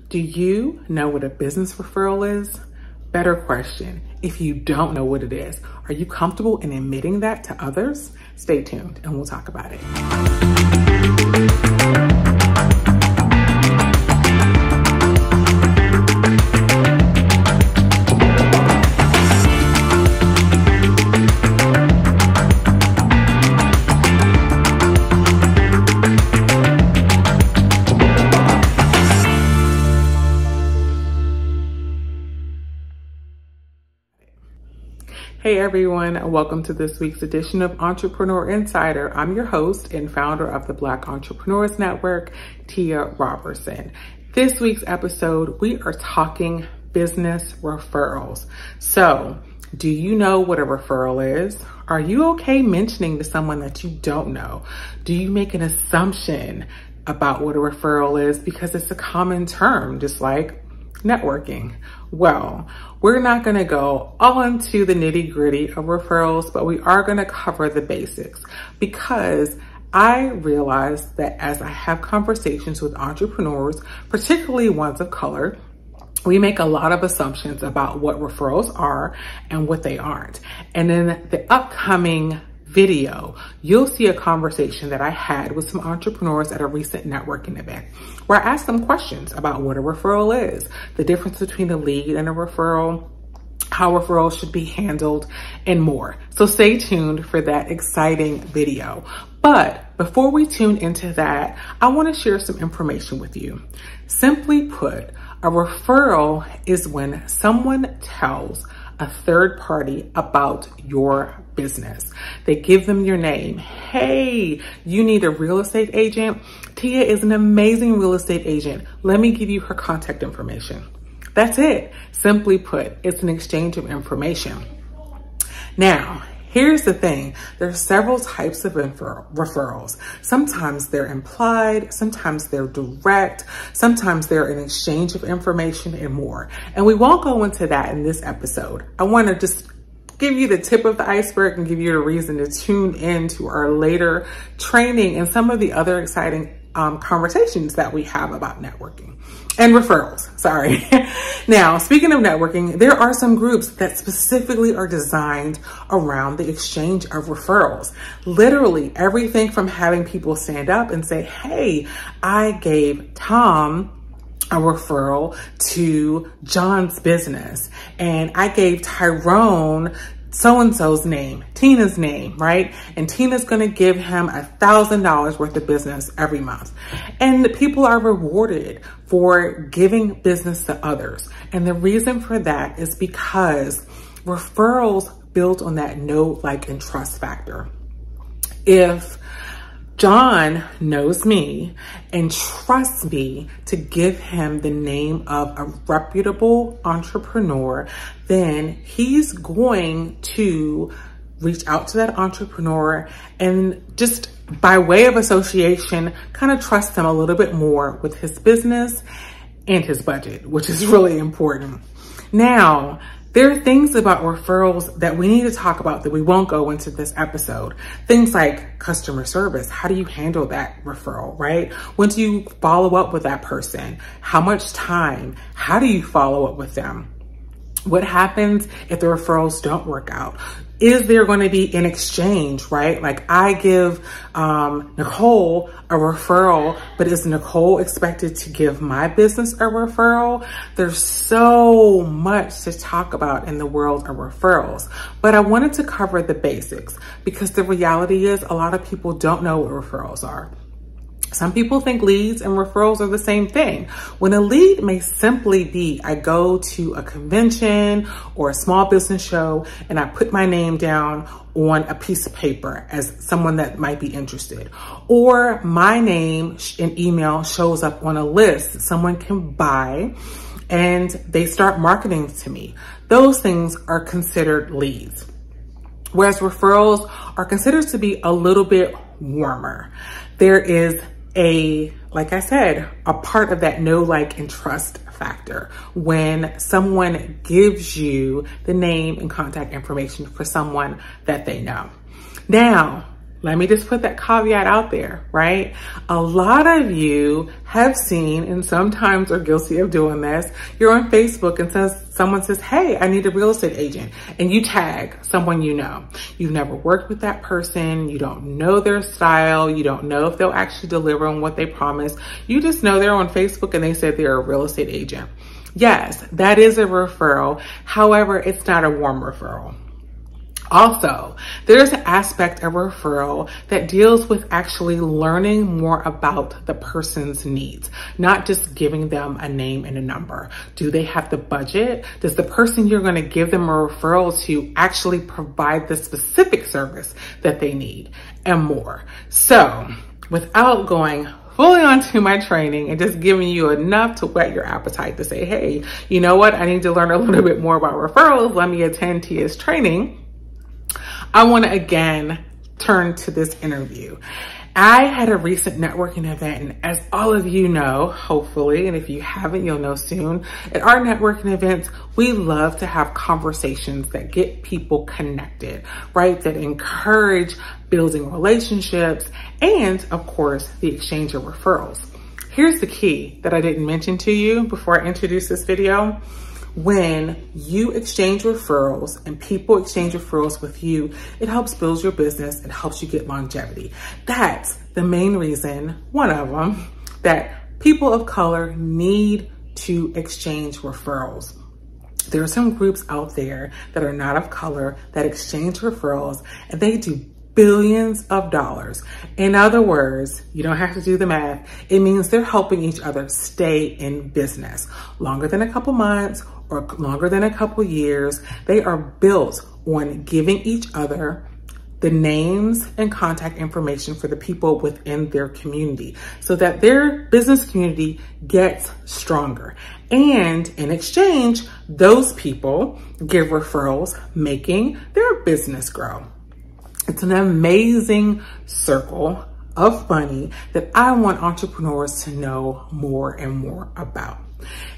Do you know what a business referral is? Better question, if you don't know what it is, are you comfortable in admitting that to others? Stay tuned and we'll talk about it. Hey everyone, welcome to this week's edition of Entrepreneur Insider. I'm your host and founder of the Black Entrepreneurs Network, Tia Robertson. This week's episode, we are talking business referrals. So, do you know what a referral is? Are you okay mentioning to someone that you don't know? Do you make an assumption about what a referral is because it's a common term, just like networking? Well, we're not going to go all into the nitty gritty of referrals, but we are going to cover the basics because I realize that as I have conversations with entrepreneurs, particularly ones of color, we make a lot of assumptions about what referrals are and what they aren't. And in the upcoming video, you'll see a conversation that I had with some entrepreneurs at a recent networking event where I asked them questions about what a referral is, the difference between a lead and a referral, how referrals should be handled, and more. So stay tuned for that exciting video. But before we tune into that, I want to share some information with you. Simply put, a referral is when someone tells a third party about your business. They give them your name. Hey, you need a real estate agent? Tia is an amazing real estate agent. Let me give you her contact information. That's it. Simply put, it's an exchange of information. Now, here's the thing. There's several types of referrals. Sometimes they're implied, sometimes they're direct, sometimes they're an exchange of information and more. And we won't go into that in this episode. I want to just give you the tip of the iceberg and give you a reason to tune in to our later training and some of the other exciting conversations that we have about networking and referrals. Sorry. Now, speaking of networking, there are some groups that specifically are designed around the exchange of referrals. Literally everything from having people stand up and say, hey, I gave Tom a referral to John's business, and I gave Tyrone so-and-so's name, Tina's name, right? And Tina's going to give him $1,000 worth of business every month. And the people are rewarded for giving business to others. And the reason for that is because referrals build on that know, like, and trust factor. If John knows me and trusts me to give him the name of a reputable entrepreneur, then he's going to reach out to that entrepreneur and just by way of association, kind of trust him a little bit more with his business and his budget, which is really important. Now, there are things about referrals that we need to talk about that we won't go into this episode. Things like customer service. How do you handle that referral, right? When do you follow up with that person? How much time? How do you follow up with them? What happens if the referrals don't work out? Is there going to be an exchange, right? Like I give Nicole a referral, but is Nicole expected to give my business a referral? There's so much to talk about in the world of referrals, but I wanted to cover the basics because the reality is a lot of people don't know what referrals are. Some people think leads and referrals are the same thing, when a lead may simply be I go to a convention or a small business show and I put my name down on a piece of paper as someone that might be interested, or my name and email shows up on a list that someone can buy and they start marketing to me. Those things are considered leads, whereas referrals are considered to be a little bit warmer. There is like I said, a part of that know, like, and trust factor when someone gives you the name and contact information for someone that they know. Now, let me just put that caveat out there, right? A lot of you have seen, and sometimes are guilty of doing this. You're on Facebook and someone says, hey, I need a real estate agent. And you tag someone you know. You've never worked with that person. You don't know their style. You don't know if they'll actually deliver on what they promise. You just know they're on Facebook and they said they're a real estate agent. Yes, that is a referral. However, it's not a warm referral. Also, there's an aspect of referral that deals with actually learning more about the person's needs, not just giving them a name and a number. Do they have the budget? Does the person you're going to give them a referral to actually provide the specific service that they need, and more? So, without going fully onto my training and just giving you enough to whet your appetite to say, hey, you know what? I need to learn a little bit more about referrals. Let me attend Tia's training. I want to again turn to this interview. I had a recent networking event, and as all of you know, hopefully, and if you haven't, you'll know soon, at our networking events, we love to have conversations that get people connected, right? That encourage building relationships and, of course, the exchange of referrals. Here's the key that I didn't mention to you before I introduce this video. When you exchange referrals and people exchange referrals with you, it helps build your business. It helps you get longevity. That's the main reason, one of them, that people of color need to exchange referrals. There are some groups out there that are not of color that exchange referrals, and they do billions of dollars. In other words, you don't have to do the math. It means they're helping each other stay in business longer than a couple months or longer than a couple years. They are built on giving each other the names and contact information for the people within their community so that their business community gets stronger. And in exchange, those people give referrals, making their business grow. It's an amazing circle of money that I want entrepreneurs to know more and more about.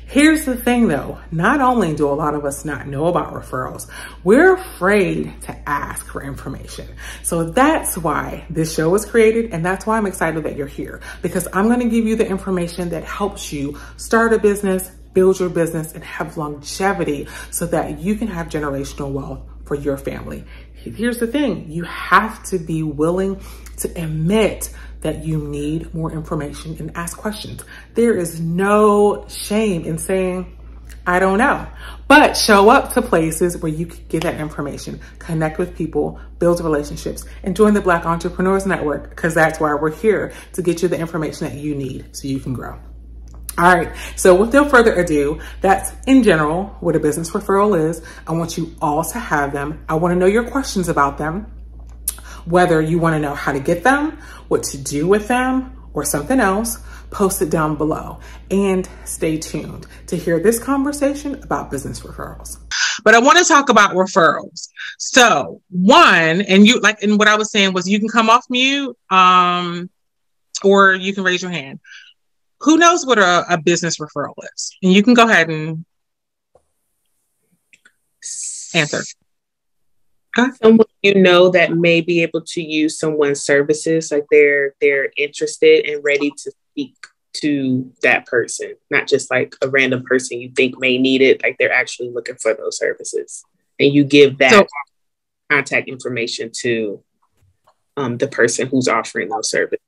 Here's the thing though, not only do a lot of us not know about referrals, we're afraid to ask for information. So that's why this show was created, and that's why I'm excited that you're here, because I'm going to give you the information that helps you start a business, build your business, and have longevity so that you can have generational wealth for your family. Here's the thing, you have to be willing to admit that you need more information and ask questions. There is no shame in saying, I don't know, but show up to places where you can get that information, connect with people, build relationships, and join the Black Entrepreneurs Network, because that's why we're here, to get you the information that you need so you can grow. All right, so with no further ado, that's in general what a business referral is. I want you all to have them. I want to know your questions about them, whether you want to know how to get them, what to do with them, or something else. Post it down below, and stay tuned to hear this conversation about business referrals. But I want to talk about referrals. So one, and what I was saying was you can come off mute, or you can raise your hand. Who knows what a business referral is? And you can go ahead and answer. Someone you know that may be able to use someone's services, like they're interested and ready to speak to that person, not just like a random person you think may need it, like they're actually looking for those services. And you give that contact information to the person who's offering those services.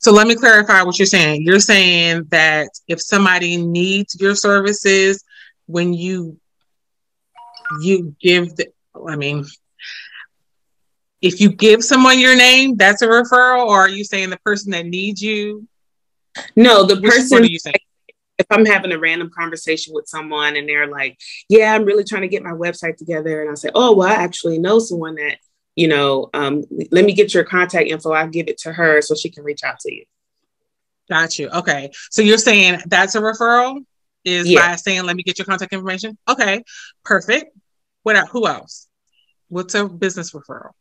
So let me clarify what you're saying. You're saying that if somebody needs your services, when you give if you give someone your name, that's a referral, or are you saying the person that needs you? No, the person. What are you saying? If I'm having a random conversation with someone and they're like, yeah, I'm really trying to get my website together. And I say, oh, well, I actually know someone that, let me get your contact info. I'll give it to her so she can reach out to you. Got you. Okay. So you're saying that's a referral by saying, let me get your contact information. Okay, perfect. Who else? What's a business referral?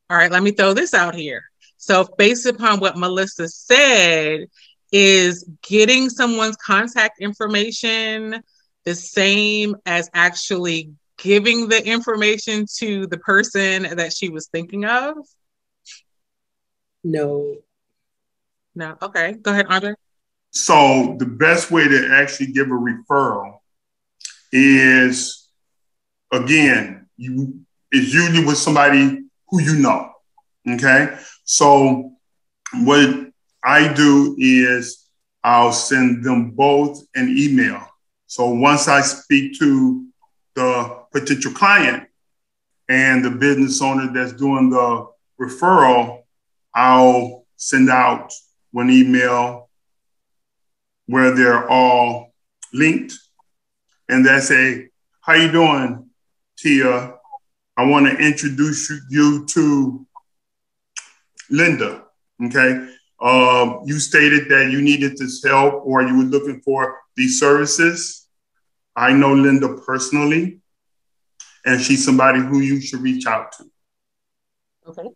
All right, let me throw this out here. So based upon what Melissa said, is getting someone's contact information, the same as actually giving the information to the person that she was thinking of? No. No. Okay. Go ahead, Andre. So the best way to actually give a referral is, again, it's usually with somebody who you know. Okay. So what I do is I'll send them both an email. So once I speak to the potential client and the business owner that's doing the referral, I'll send out one email where they're all linked. And they say, how you doing, Tia? I want to introduce you to Linda, okay? You stated that you needed this help or you were looking for these services. I know Linda personally, and she's somebody who you should reach out to. Okay.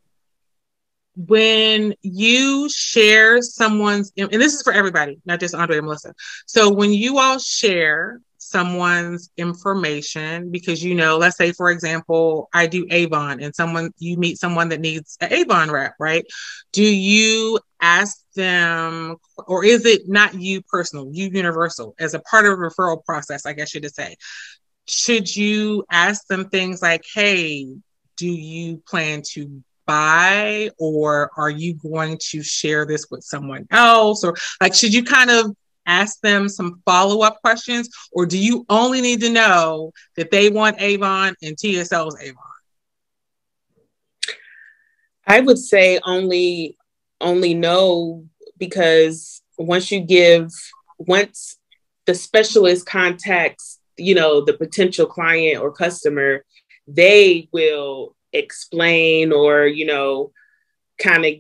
When you share someone's, and this is for everybody, not just Andre and Melissa. So when you all share someone's information, because, you know, let's say, for example, I do Avon and you meet someone that needs an Avon rep, right? Do you ask them, or is it not you personal, you universal, as a part of the referral process, I guess you should say, should you ask them things like, hey, do you plan to buy, or are you going to share this with someone else? Or like, should you kind of ask them some follow-up questions, or do you only need to know that they want Avon and Tia sells Avon? I would say only know, because once the specialist contacts, you know, the potential client or customer, they will explain or, you know, kind of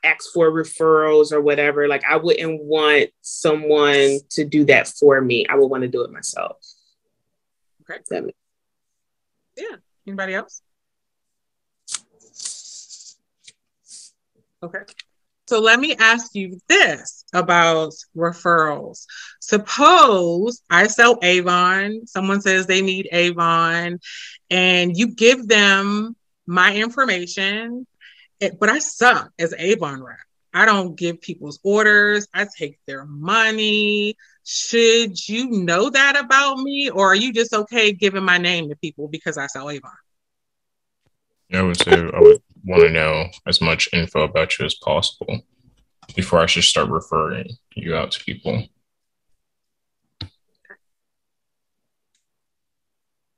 ask for referrals or whatever. Like, I wouldn't want someone to do that for me. I would want to do it myself. Okay. Yeah. Anybody else? Okay. So let me ask you this about referrals. Suppose I sell Avon, someone says they need Avon, and you give them my information, but I suck as an Avon rep. I don't give people's orders. I take their money. Should you know that about me, or are you just okay giving my name to people because I sell Avon? I would say I would want to know as much info about you as possible before I should start referring you out to people.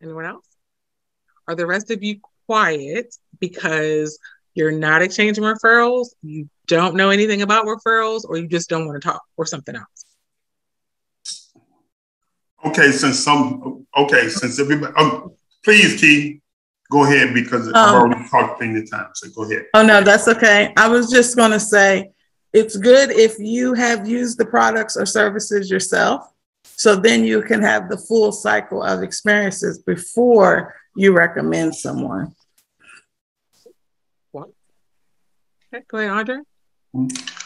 Anyone else? Are the rest of you quiet because you're not exchanging referrals, you don't know anything about referrals, or you just don't want to talk, or something else? Okay, since everybody, please, Key, go ahead, because I've already talked plenty of time, so go ahead. Oh, no, that's okay. I was just going to say, it's good if you have used the products or services yourself, so then you can have the full cycle of experiences before you recommend someone. What? Okay, go ahead, Andre.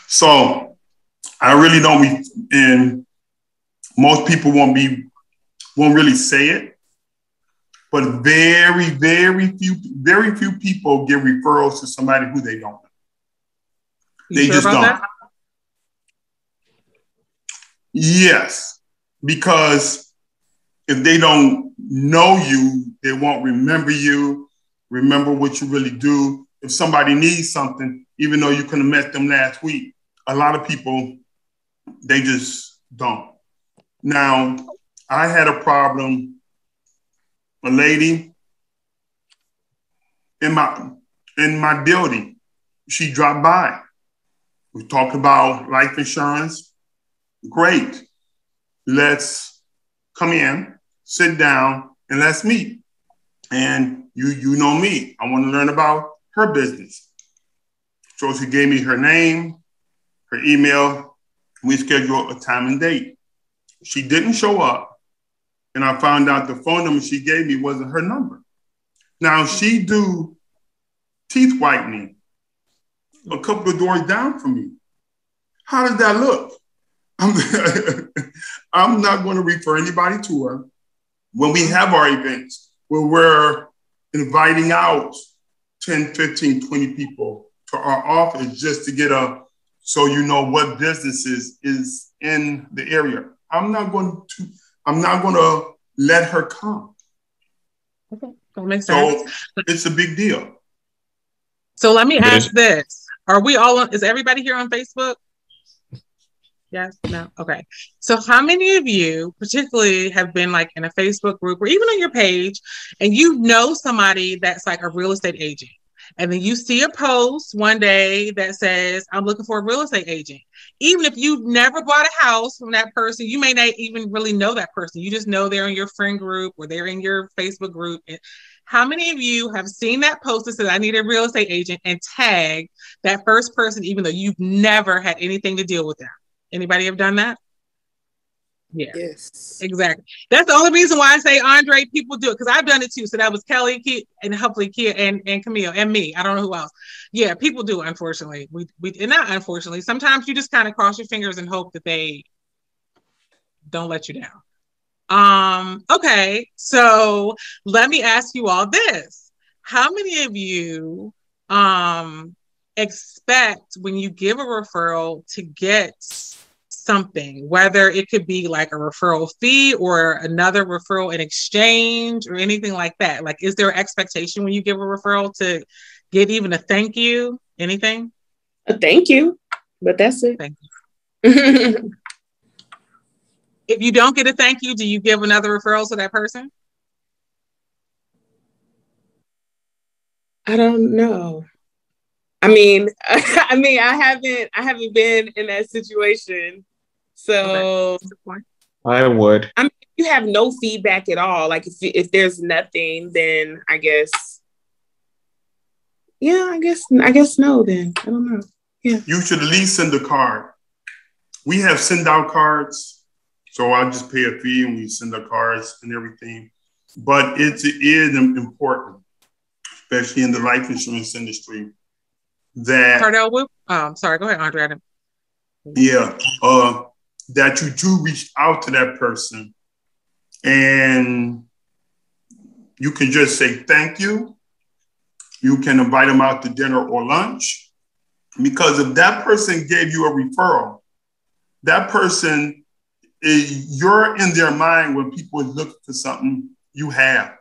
So I really don't, and most people won't really say it, but very, very few people give referrals to somebody who they don't know. They just don't. That? Yes, because if they don't know you, they won't remember you, remember what you really do. If somebody needs something, even though you could have met them last week, a lot of people, they just don't. Now, I had a problem, a lady in my building, she dropped by. We talked about life insurance. Great. Let's come in, sit down, and let's meet. And you know me. I want to learn about her business. So she gave me her name, her email. We scheduled a time and date. She didn't show up. And I found out the phone number she gave me wasn't her number. Now, she do teeth whitening a couple of doors down from me. How does that look? I'm, I'm not going to refer anybody to her. When we have our events where we're inviting out 10, 15, 20 people to our office just to get so you know what businesses is in the area. I'm not going to let her come. Okay, that makes sense. So it's a big deal. So let me ask this. Is everybody here on Facebook? Yes, no, okay. So how many of you particularly have been like in a Facebook group or even on your page and you know somebody that's like a real estate agent? And then you see a post one day that says, I'm looking for a real estate agent. Even if you've never bought a house from that person, you may not even really know that person. You just know they're in your friend group or they're in your Facebook group. How many of you have seen that post that says, I need a real estate agent, and tag that first person, even though you've never had anything to deal with them? Anybody have done that? Yeah. Yes. Exactly. That's the only reason why I say, Andre, people do it, because I've done it too. So that was Kelly, and hopefully Kia and Camille and me. I don't know who else. Yeah, people do it, unfortunately. And not unfortunately. Sometimes you just kind of cross your fingers and hope that they don't let you down. Okay, so let me ask you all this. How many of you expect when you give a referral to get something, whether it could be like a referral fee or another referral in exchange or anything like that? Like, is there an expectation when you give a referral to get even a thank you? Anything? A thank you, but that's it. Thank you. If you don't get a thank you, do you give another referral to that person? I don't know. I mean, I haven't been in that situation. So okay. I would. I mean, if you have no feedback at all, like if there's nothing, then I guess, yeah, I guess no, then I don't know. Yeah. You should at least send a card. We have send out cards. So I just pay a fee and we send the cards and everything. But it is important, especially in the life insurance industry, that Cardell, sorry, go ahead, Andre. Yeah, that you do reach out to that person and you can just say thank you. You can invite them out to dinner or lunch, because if that person gave you a referral, that person, you're in their mind when people are looking for something you have.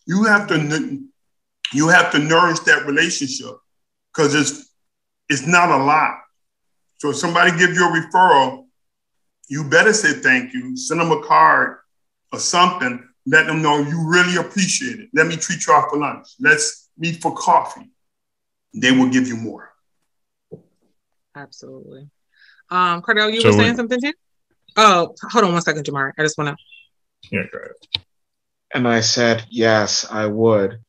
You have to nourish that relationship, because it's not a lot. So if somebody gives you a referral, you better say thank you, send them a card or something, let them know you really appreciate it. Let me treat you out for lunch. Let's meet for coffee. They will give you more. Absolutely. Cardell, you were saying something too? Oh, hold on one second, Jamari. I just want to. Yeah, go ahead. And I said, yes, I would.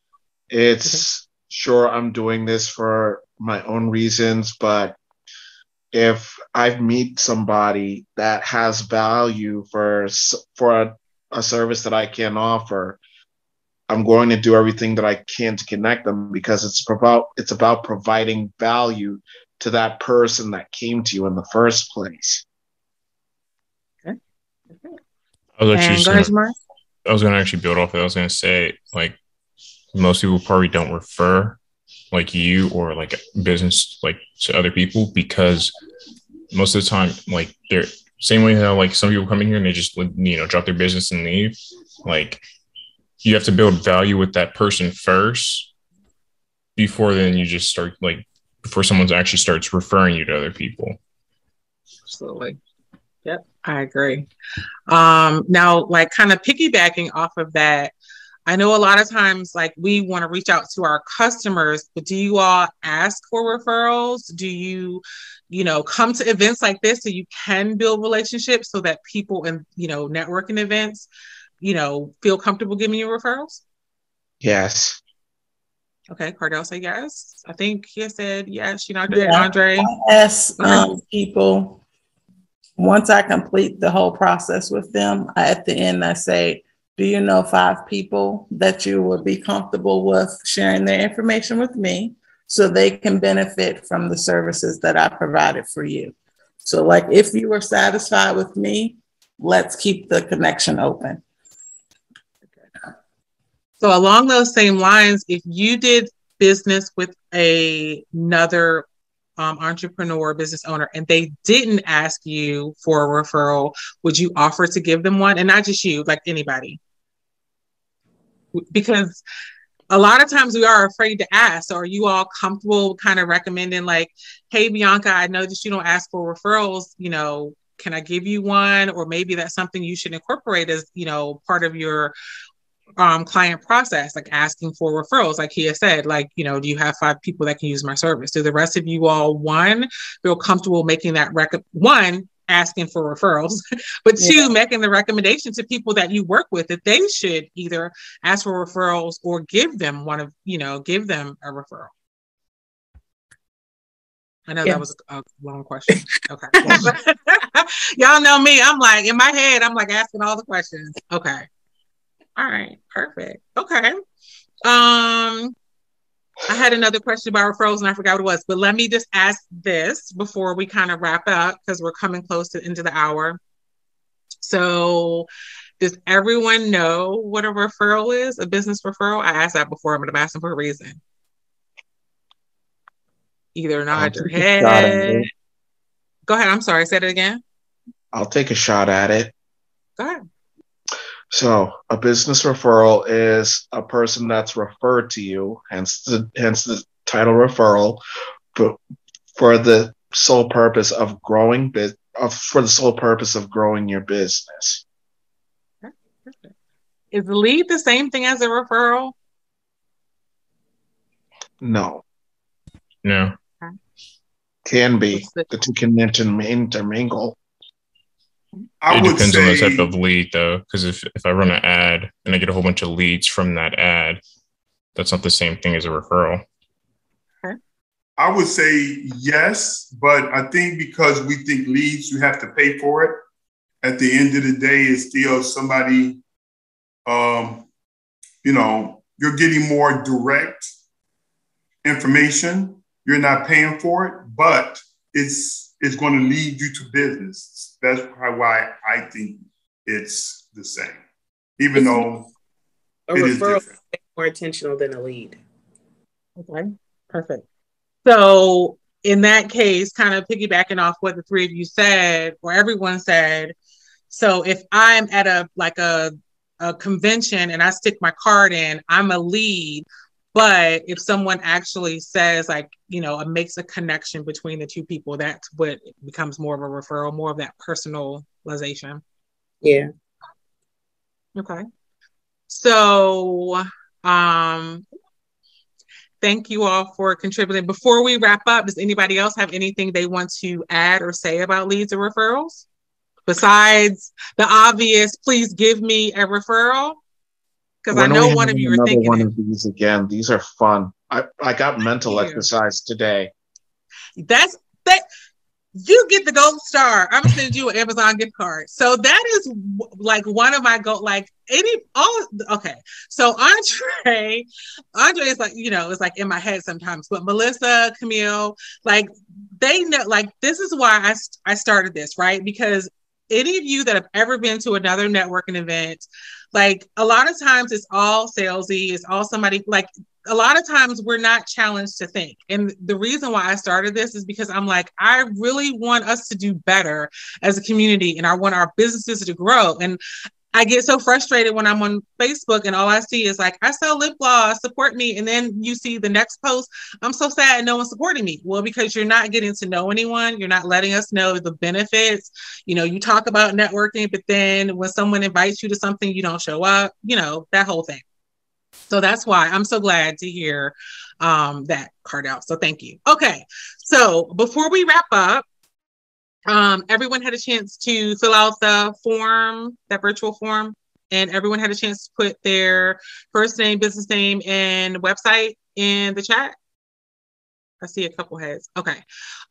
It's sure I'm doing this for my own reasons, but if I meet somebody that has value for a service that I can offer, I'm going to do everything that I can to connect them, because it's about providing value to that person that came to you in the first place. Okay. I was going to actually build off of that. I was going to say, like, most people probably don't refer like you or like business like to other people, because most of the time, like, they're same way how like some people come in here and they just, you know, drop their business and leave. Like, you have to build value with that person first before then you just start, like, before someone actually starts referring you to other people. Absolutely. Yep, I agree. Now, like, kind of piggybacking off of that, I know a lot of times, like, we want to reach out to our customers, but do you all ask for referrals? Do you, come to events like this so you can build relationships so that people in, networking events, feel comfortable giving you referrals? Yes. Okay, Cardell say yes. I think he said yes. Andre. I ask people, once I complete the whole process with them, at the end I say, do you know 5 people that you would be comfortable with sharing their information with me so they can benefit from the services that I provided for you? So like, if you are satisfied with me, let's keep the connection open. So along those same lines, if you did business with another entrepreneur, business owner, and they didn't ask you for a referral, would you offer to give them one? And not just you, like anybody. Because a lot of times we are afraid to ask. So are you all comfortable kind of recommending like, hey, Bianca, I know that you don't ask for referrals, you know, can I give you one? Or maybe that's something you should incorporate as, you know, part of your client process, like asking for referrals. Like he has said, like, you know, do you have 5 people that can use my service? Do the rest of you all, one, feel comfortable making that one, asking for referrals, but 2, making the recommendation to people that you work with that they should either ask for referrals or give them give them a referral. I know that was a long question. Okay. Y'all know me. I'm like, in my head, I'm like asking all the questions. Okay. All right. Perfect. Okay. I had another question about referrals and I forgot what it was, but let me just ask this before we kind of wrap up because we're coming close to into the hour. So does everyone know what a referral is? A business referral? I asked that before, but I'm asking for a reason. Either nod your head. Go ahead. I'm sorry. Say it again. I'll take a shot at it. Go ahead. So a business referral is a person that's referred to you, hence the title referral, but for the sole purpose of growing your business. Is the lead the same thing as a referral? No. No. Okay. Can be. The two can intermingle. It depends on the type of lead, though, because if I run an ad and I get a whole bunch of leads from that ad, that's not the same thing as a referral. Okay. I would say yes, but I think because we think leads, you have to pay for it. At the end of the day, it's still somebody, you're getting more direct information. You're not paying for it, but it's going to lead you to business. That's why I think it's the same, even though a referral is more intentional than a lead. Okay, perfect. So in that case, kind of piggybacking off what the 3 of you said, or everyone said, so if I'm at a convention and I stick my card in, I'm a lead. But if someone actually says it makes a connection between the 2 people, that's what becomes more of a referral, more of that personalization. Yeah. Okay. So, thank you all for contributing. Before we wrap up, does anybody else have anything they want to add or say about leads or referrals? Besides the obvious, please give me a referral. Because I know one of you are thinking one of these again. These are fun. I got mental exercise today. That you get the gold star. I'm sending you an Amazon gift card. So that is like one of my okay. So Andre is like, it's like in my head sometimes, but Melissa, Camille, like they know, like this is why I started this, right? Because any of you that have ever been to another networking event, like a lot of times it's all salesy, it's all somebody, like a lot of times we're not challenged to think. And the reason why I started this is because I'm like, I really want us to do better as a community and I want our businesses to grow. And I get so frustrated when I'm on Facebook and all I see is like, I sell lip gloss, support me. And then you see the next post, I'm so sad no one's supporting me. Well, because you're not getting to know anyone. You're not letting us know the benefits. You talk about networking, but then when someone invites you to something, you don't show up, that whole thing. So that's why I'm so glad to hear that card out. So thank you. Okay. So before we wrap up, everyone had a chance to fill out the form, that virtual form, and everyone had a chance to put their first name, business name, and website in the chat. I see a couple heads. Okay.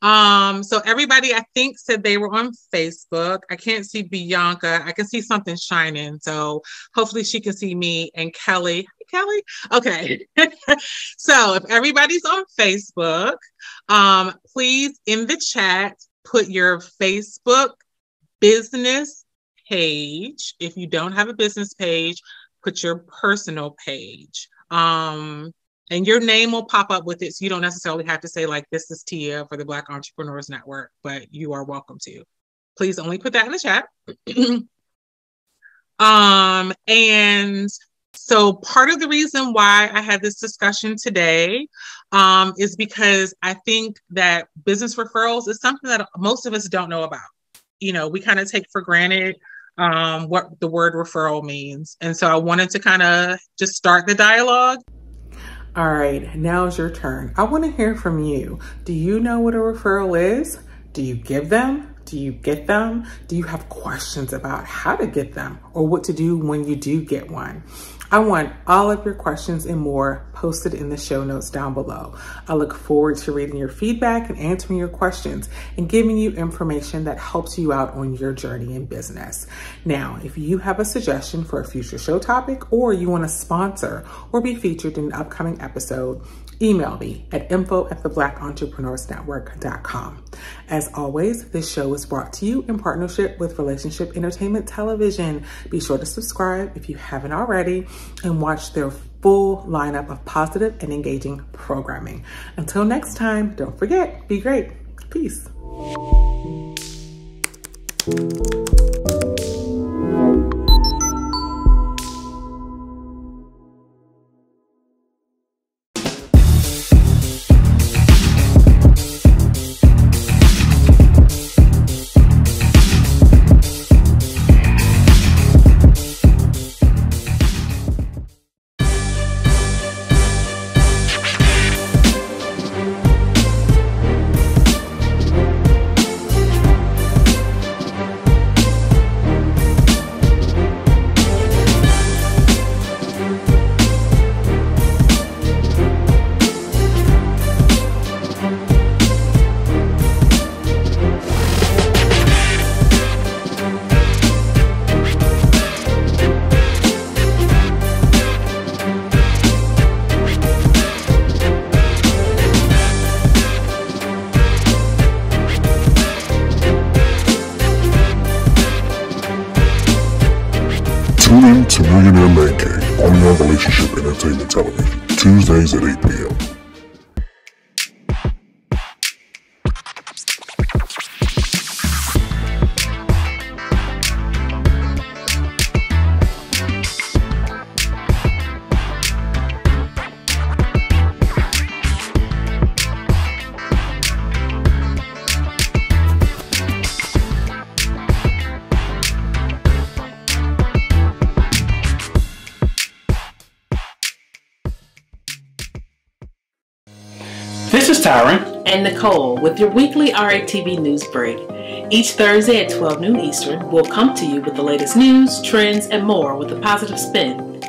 So everybody, I think, said they were on Facebook. I can't see Bianca. I can see something shining. So hopefully she can see me and Kelly. Kelly? Okay. So if everybody's on Facebook, please in the chat, put your Facebook business page. If you don't have a business page, put your personal page. And your name will pop up with it. So you don't necessarily have to say like, this is Tia for the Black Entrepreneurs Network, but you are welcome to. Please only put that in the chat. And so part of the reason why I had this discussion today is because I think that business referrals is something that most of us don't know about. You know, we kind of take for granted what the word referral means. And so I wanted to kind of just start the dialogue. All right, now's your turn. I want to hear from you. Do you know what a referral is? Do you give them? Do you get them? Do you have questions about how to get them or what to do when you do get one? I want all of your questions and more posted in the show notes down below. I look forward to reading your feedback and answering your questions and giving you information that helps you out on your journey in business. Now, if you have a suggestion for a future show topic or you want to sponsor or be featured in an upcoming episode, email me at info@theblackentrepreneursnetwork.com. As always, this show is brought to you in partnership with Relationship Entertainment Television. Be sure to subscribe if you haven't already and watch their full lineup of positive and engaging programming. Until next time, don't forget, be great. Peace. Tune in to Millionaire Man Cave, only on Relationship Entertainment Television, Tuesdays at 8 p.m. This is Tyron and Nicole with your weekly RATV news break. Each Thursday at 12 noon Eastern, we'll come to you with the latest news, trends, and more with a positive spin.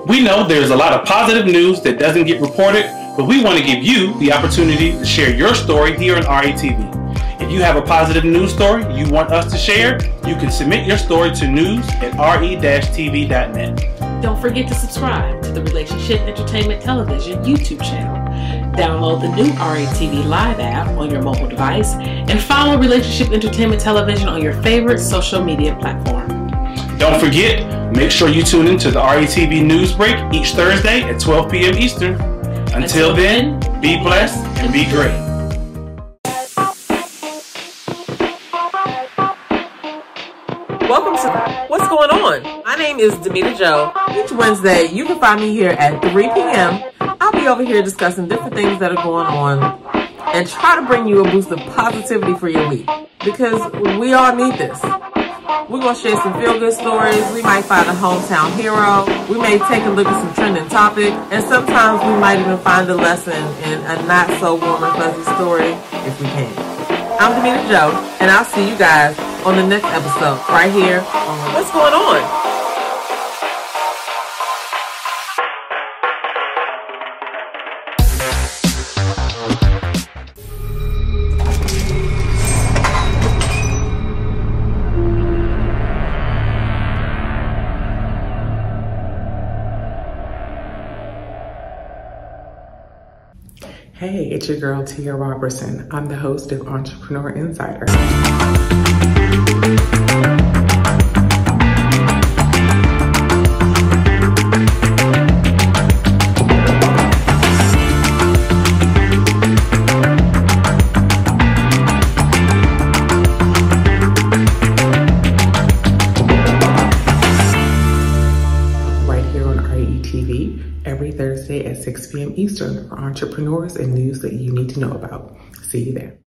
We know there's a lot of positive news that doesn't get reported, but we want to give you the opportunity to share your story here on RATV. If you have a positive news story you want us to share, you can submit your story to news@re-tv.net. Don't forget to subscribe to the Relationship Entertainment Television YouTube channel. Download the new RATV Live app on your mobile device and follow Relationship Entertainment Television on your favorite social media platform. Don't forget, make sure you tune into the RATV News Break each Thursday at 12 p.m. Eastern. Until then, be blessed and be great. Welcome to What's Going On? My name is Demita Joe. Each Wednesday, you can find me here at 3 p.m. I'll be over here discussing different things that are going on and try to bring you a boost of positivity for your week because we all need this. We're going to share some feel-good stories. We might find a hometown hero. We may take a look at some trending topic. And sometimes we might even find a lesson in a not-so-warm and fuzzy story if we can. I'm Demita Joe, and I'll see you guys on the next episode right here on What's Going On? Hey, it's your girl, Tia Robertson. I'm the host of Entrepreneur Insider. Every Thursday at 6 p.m. Eastern for entrepreneurs and news that you need to know about. See you there.